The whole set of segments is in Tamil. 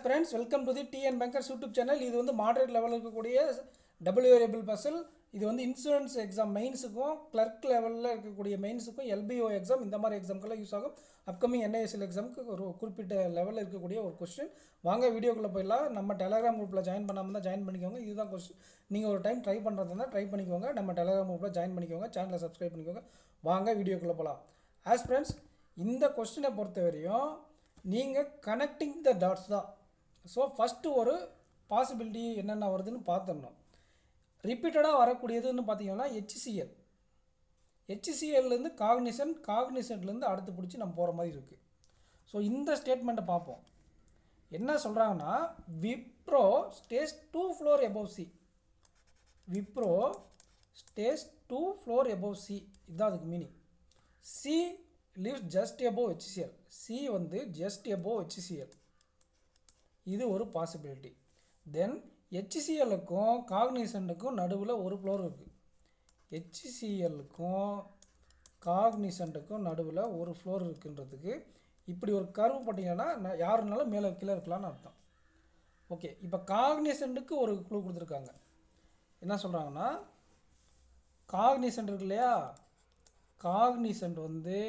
friends, welcome to the TN Bankers YouTube channel. இது வந்து moderate level இருக்கக்கூடிய double variable puzzle. இது வந்து இன்சூரன்ஸ் எக்ஸாம் மெயின்ஸுக்கும் கிளர்க் லெவலில் இருக்கக்கூடிய மெயின்ஸுக்கும் LBO எக்ஸாம் இந்த மாதிரி எக்ஸாம்க்கெல்லாம் யூஸ் ஆகும். அப்கமிங் NISL எக்ஸாமுக்கு ஒரு குறிப்பிட்ட லெவலில் இருக்கக்கூடிய ஒரு கொஸ்டின். வாங்க வீடியோக்குள்ளே போயிடலாம். நம்ம டெலகிராம் குரூப்பில் ஜாயின் பண்ணாமல் தான் ஜாயின் பண்ணிக்கோங்க. இதுதான் கொஸ்டின். நீங்கள் ஒரு டைம் ட்ரை பண்ணுறதுனா ட்ரை பண்ணிக்கோங்க. நம்ம டெலகிராம் குரூப்பில் ஜாயின் பண்ணிக்கோங்க. சேனலை சப்ஸ்கிரைப் பண்ணிக்கோங்க. வாங்க வீடியோக்குள்ளே போகலாம். ஆஸ் ஃப்ரெண்ட்ஸ், இந்த கொஸ்டினை பொறுத்த வரையும் நீங்கள் கனெக்டிங் த டாட்ஸ் தான். ஸோ ஃபஸ்ட்டு ஒரு பாசிபிலிட்டி என்னென்ன வருதுன்னு பார்த்துடணும். ரிப்பீட்டடாக வரக்கூடியதுன்னு பார்த்தீங்கன்னா ஹெச்சிசிஎல்லேருந்து காக்னிசன்ட்லேருந்து அடுத்து பிடிச்சி நம்ம போகிற மாதிரி இருக்குது. ஸோ இந்த ஸ்டேட்மெண்ட்டை பார்ப்போம். என்ன சொல்கிறாங்கன்னா, Wipro stay 2 floor above C. Wipro stay 2 floor above C, இதுதான் அதுக்கு meaning. C lives just above HCL. C வந்து just above HCL. இது ஒரு பாசிபிலிட்டி. தென் HCLக்கும் காக்னிசன்ட்டுக்கும் நடுவில் ஒரு ஃப்ளோர் இருக்குது. HCLக்கும் காக்னிசன்ட்டுக்கும் நடுவில் ஒரு ஃப்ளோர் இருக்குன்றதுக்கு இப்படி ஒரு கர்வு போட்டிங்கன்னா யாருனாலும் மேலே கீழே இருக்கலாம்னு அர்த்தம். ஓகே, இப்போ காக்னிசன்ட்டுக்கு ஒரு க்ளூ கொடுத்துருக்காங்க. என்ன சொல்கிறாங்கன்னா, காக்னிசன்ட் இருக்கு இல்லையா, காக்னிசன்ட் வந்து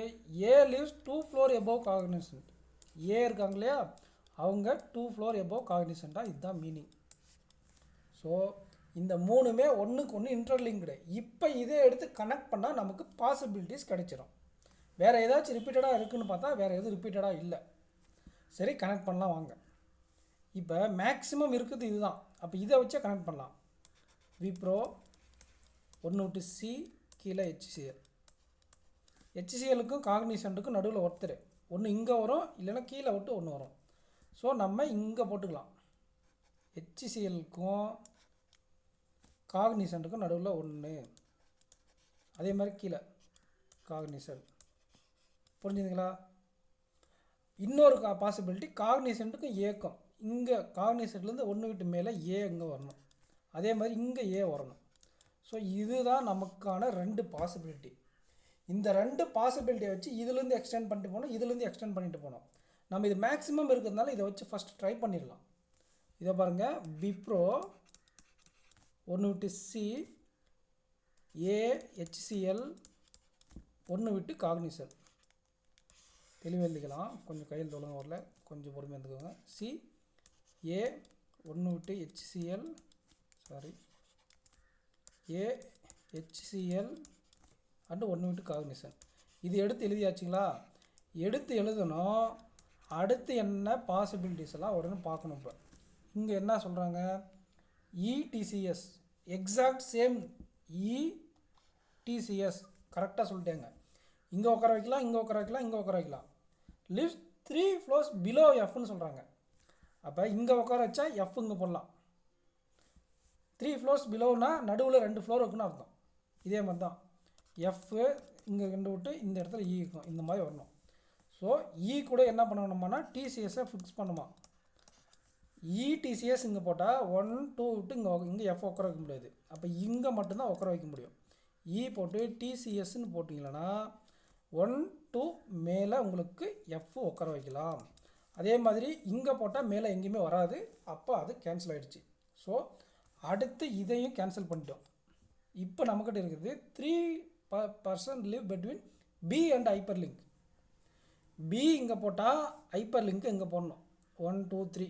A lives 2 floor above Cognizant. A இருக்காங்க இல்லையா, அவங்க 2 floor above காக்னிசன்ட்டாக, இதுதான் மீனிங். ஸோ இந்த மூணுமே ஒன்றுக்கு ஒன்று இன்டர்லிங்க்டு. இப்போ இதை எடுத்து கனெக்ட் பண்ணால் நமக்கு பாசிபிலிட்டிஸ் கிடைச்சிடும். வேறு ஏதாச்சும் ரிப்பீட்டடாக இருக்குதுன்னு பார்த்தா வேறு எதுவும் ரிப்பீட்டடாக இல்லை. சரி, கனெக்ட் பண்ணலாம் வாங்க. இப்போ மேக்ஸிமம் இருக்குது இதுதான். அப்போ இதை வச்சே கனெக்ட் பண்ணலாம். விப்ரோ ஒன்று விட்டு C, கீழே HCL. HCLக்கும் காக்னிசன்ட்டுக்கும் நடுவில் ஒருத்தர் ஒன்று இங்கே வரும், இல்லைன்னா கீழே விட்டு ஒன்று வரும். ஸோ நம்ம இங்கே போட்டுக்கலாம். HCLக்கும் காக்னிசன்ட்டுக்கும் நடுவில் ஒன்று, அதே மாதிரி கீழே காக்னிசன்ட். புரிஞ்சுதுங்களா? இன்னொரு பாசிபிலிட்டி, காக்னிசன்ட்டுக்கும் ஏக்கும் இங்கே காக்னிசன்ட்லேருந்து ஒன்று விட்டு மேலே A இங்கே வரணும், அதே மாதிரி இங்கே A வரணும். ஸோ இதுதான் நமக்கான ரெண்டு பாசிபிலிட்டி. இந்த ரெண்டு பாசிபிலிட்டியை வச்சு இதுலேருந்து எக்ஸ்டெண்ட் பண்ணிட்டு போனோம், இதுலேருந்து எக்ஸ்டெண்ட் பண்ணிட்டு போனோம். நம்ம இது மேக்ஸிமம் இருக்கிறதுனால இதை வச்சு ஃபஸ்ட் ட்ரை பண்ணிடலாம். இதை பாருங்கள், விப்ரோ ஒன்று விட்டு C, A, HCL ஒன்று விட்டு காக்னிசன்ட். தெளிவாக எழுதிக்கலாம். கொஞ்சம் கையில் தொழுங்க வரல, கொஞ்சம் பொறுமையாக இருந்துக்கோங்க. C, A ஒன்று விட்டு HCL, sorry A, HCL and ஒன்று விட்டு காக்னிசன்ட். இது எடுத்து எழுதியாச்சுங்களா? எடுத்து எழுதணும். அடுத்து என்ன பாசிபிலிட்டிஸ் எல்லாம் உடனே பார்க்கணும். இப்போ இங்கே என்ன சொல்கிறாங்க, ETCS எக்ஸாக்ட் சேம் ETCS கரெக்டாக சொல்லிட்டேங்க. இங்கே உட்கார வைக்கலாம், இங்கே உட்கார வைக்கலாம், இங்கே உட்கார வைக்கலாம். லிவ்ஸ் 3 floors below Fன்னு சொல்கிறாங்க. அப்போ இங்கே உட்கார வச்சா F இங்கே போடலாம். 3 floors பிலோனா நடுவில் 2 ஃப்ளோர் இருக்குன்னு அர்த்தம். இதே மாதிரி தான் F இங்கே ரெண்டு விட்டு இந்த இடத்துல E இருக்கும், இந்த மாதிரி வரணும். ஸோ E கூட என்ன பண்ணணுமானா TCSஐ ஃபிக்ஸ் பண்ணுமா. ETCS இங்கே போட்டால் 1 2 விட்டு இங்கே F உட்கார வைக்க முடியாது. அப்போ இங்கே மட்டும்தான் உட்கார வைக்க முடியும். E போட்டு TCSன்னு போட்டிங்கன்னா 1 2 மேலே உங்களுக்கு F உட்கார வைக்கலாம். அதே மாதிரி இங்கே போட்டால் மேலே எங்கேயுமே வராது. அப்போ அது கேன்சல் ஆகிடுச்சு. ஸோ அடுத்து இதையும் கேன்சல் பண்ணிட்டோம். இப்போ நம்மக்கிட்ட இருக்குது 3% live between B and hyper link. B இங்கே போட்டால் ஹைப்பர் லிங்க்கு இங்கே போடணும். 1 2 3.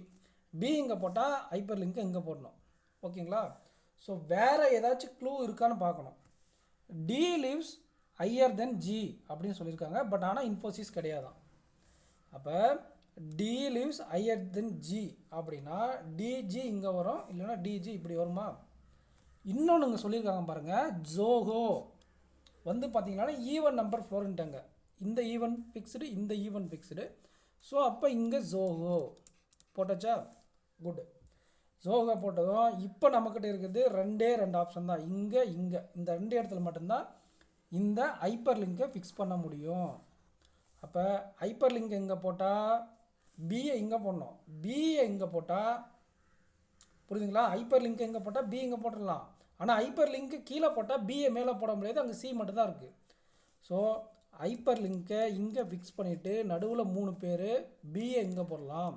B இங்கே போட்டால் ஹைப்பர் லிங்க்கு இங்கே போடணும். ஓகேங்களா? ஸோ வேறு ஏதாச்சும் க்ளூ இருக்கான்னு பார்க்கணும். D lives higher than G அப்படின்னு சொல்லியிருக்காங்க. பட் ஆனால் இன்ஃபோசிஸ் கிடையாதான். அப்போ D lives higher than G அப்படின்னா DG இங்கே வரும், இல்லைன்னா DG இப்படி வருமா? இன்னொன்று இங்கே சொல்லியிருக்காங்க பாருங்கள், ஜோஹோ வந்து பார்த்தீங்கன்னா ஈவன் நம்பர் ஃப்ளோர்ன்ட்டாங்க. இந்த ஈவன் ஃபிக்ஸ்டு, இந்த ஈவன் ஃபிக்ஸ்டு. ஸோ அப்போ இங்கே ஜோஹோ போட்டாச்சா? குட். ஜோஹோ போட்டதும் இப்போ நம்மக்கிட்ட இருக்குது ரெண்டே ஆப்ஷன் தான். இங்கே இந்த ரெண்டு இடத்துல மட்டும்தான் இந்த ஹைப்பர் லிங்கை ஃபிக்ஸ் பண்ண முடியும். அப்போ ஹைப்பர் லிங்க் எங்கே போட்டால் பிஏ இங்கே போடணும், பிஏ இங்கே போட்டால், புரியுதுங்களா? ஹைப்பர் லிங்க் எங்கே போட்டால் பி இங்கே போட்டுடலாம். ஆனால் ஹைப்பர் லிங்க்கு கீழே போட்டால் பிஏ மேலே போட முடியாது, அங்கே C மட்டும்தான் இருக்குது. ஸோ ஹைப்பர் லிங்க்கை இங்கே ஃபிக்ஸ் பண்ணிவிட்டு நடுவில் 3 பேர் பிஏ இங்கே போடலாம்,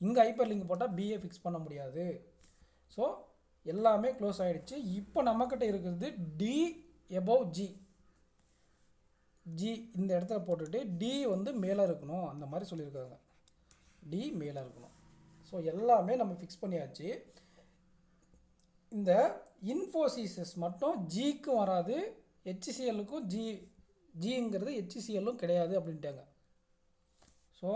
இங்கே ஹைப்பர் லிங்க் போட்டால் பிஏ ஃபிக்ஸ் பண்ண முடியாது. ஸோ எல்லாமே க்ளோஸ் ஆகிடுச்சு. இப்போ நம்மக்கிட்ட இருக்கிறது டி எபோவ் ஜி. ஜி இந்த இடத்துல போட்டுட்டு டி வந்து மேலே இருக்கணும் அந்த மாதிரி சொல்லியிருக்காங்க. டி மேலே இருக்கணும். ஸோ எல்லாமே நம்ம ஃபிக்ஸ் பண்ணியாச்சு. இந்த இன்ஃபோசிஸ் மட்டும் ஜிக்கும் வராது, ஹெச்சிசிஎல்லுக்கும் ஜிங்கிறது ஹெச்சிசிஎல்லும் கிடையாது அப்படின்ட்டாங்க. ஸோ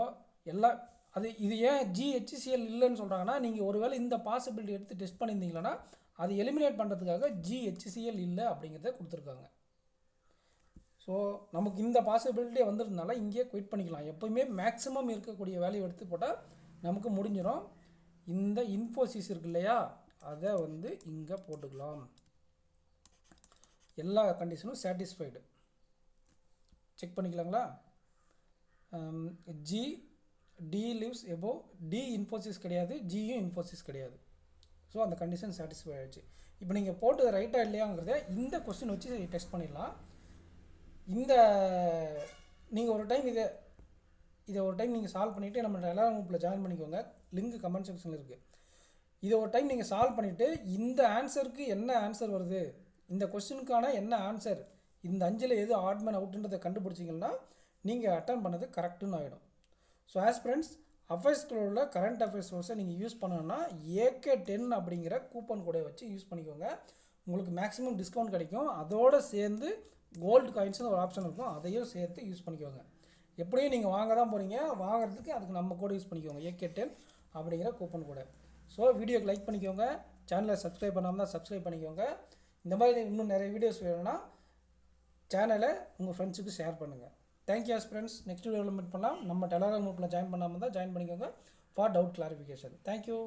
இது ஏன் ஹெச்சிசிஎல் இல்லைன்னு சொல்கிறாங்கன்னா, நீங்கள் ஒருவேளை இந்த பாசிபிலிட்டி எடுத்து டெஸ்ட் பண்ணியிருந்தீங்கன்னா அது எலிமினேட் பண்ணுறதுக்காக ஹெச்சிசிஎல் இல்லை அப்படிங்கிறத கொடுத்துருக்காங்க. ஸோ நமக்கு இந்த பாசிபிலிட்டியே வந்திருந்தனால இங்கேயே குயிட் பண்ணிக்கலாம். எப்போயுமே மேக்ஸிமம் இருக்கக்கூடிய வேல்யூ எடுத்து போட்டால் நமக்கு முடிஞ்சிடும். இந்த இன்ஃபோசிஸ் இருக்கு இல்லையா, அதை வந்து இங்கே போட்டுக்கலாம். எல்லா கண்டிஷனும் சாட்டிஸ்ஃபைடு. செக் பண்ணிக்கலாங்களா? T lives above, T Infosys கிடையாது, ஜியும் இன்ஃபோசிஸ் கிடையாது. ஸோ அந்த கண்டிஷன் சாட்டிஸ்ஃபை ஆகிடுச்சு. இப்போ நீங்கள் போட்டது ரைட்டாக இல்லையாங்கிறத இந்த கொஸ்டின் வச்சு டெஸ்ட் பண்ணிடலாம். நீங்கள் ஒரு டைம் இதை ஒரு டைம் நீங்கள் சால்வ் பண்ணிவிட்டு நம்ம டெலகிராம் குரூப்பில் ஜாயின் பண்ணிக்கோங்க. லிங்க் கமெண்ட் செக்ஷனில் இருக்குது. இதை ஒரு டைம் நீங்கள் சால்வ் பண்ணிவிட்டு இந்த ஆன்சருக்கு என்ன ஆன்சர் வருது, இந்த கொஸ்டினுக்கான என்ன ஆன்சர், இந்த 5ல் எது ஆட்மேன் அவுட்டுன்றதை கண்டுபிடிச்சிங்கன்னா நீங்கள் அட்டன் பண்ணது கரெக்டுன்னு ஆகிடும். ஸோ ஆஸ் ஃப்ரெண்ட்ஸ், அஃபேர்ஸ்க்குள்ள உள்ள கரண்ட் அஃபேர்ஸ் சோர்ஸை நீங்கள் யூஸ் பண்ணணும்னா AK10 அப்படிங்கிற கூப்பன் கோடை வச்சு யூஸ் பண்ணிக்கோங்க. உங்களுக்கு மேக்ஸிமம் டிஸ்கவுண்ட் கிடைக்கும். அதோடு சேர்ந்து கோல்டு காயின்ஸ்னு ஒரு ஆப்ஷன் இருக்கும், அதையும் சேர்த்து யூஸ் பண்ணிக்கோங்க. எப்படியும் நீங்கள் வாங்க தான் போகிறீங்க, வாங்குறதுக்கு அதுக்கு நம்ம கோடை யூஸ் பண்ணிக்கோங்க, AK10 அப்படிங்கிற கூப்பன் கோடை. ஸோ வீடியோக்கு லைக் பண்ணிக்கோங்க, சேனலை சப்ஸ்கிரைப் பண்ணாமல் தான் சப்ஸ்கிரைப் பண்ணிக்கோங்க. இந்த மாதிரி இன்னும் நிறைய வீடியோஸ் வேணும்னா சேனலை உங்கள் ஃப்ரெண்ட்ஸுக்கு ஷேர் பண்ணுங்கள். Thank you friends. நெக்ஸ்ட் வீடியோவில் மீட் பண்ணலாம். நம்ம டெலகிராம் குரூப்பில் ஜாயின் பண்ணாமல் தான் ஜாயின் பண்ணிக்கோங்க ஃபார் டவுட் கிளாரிஃபிகேஷன். தேங்க்யூ.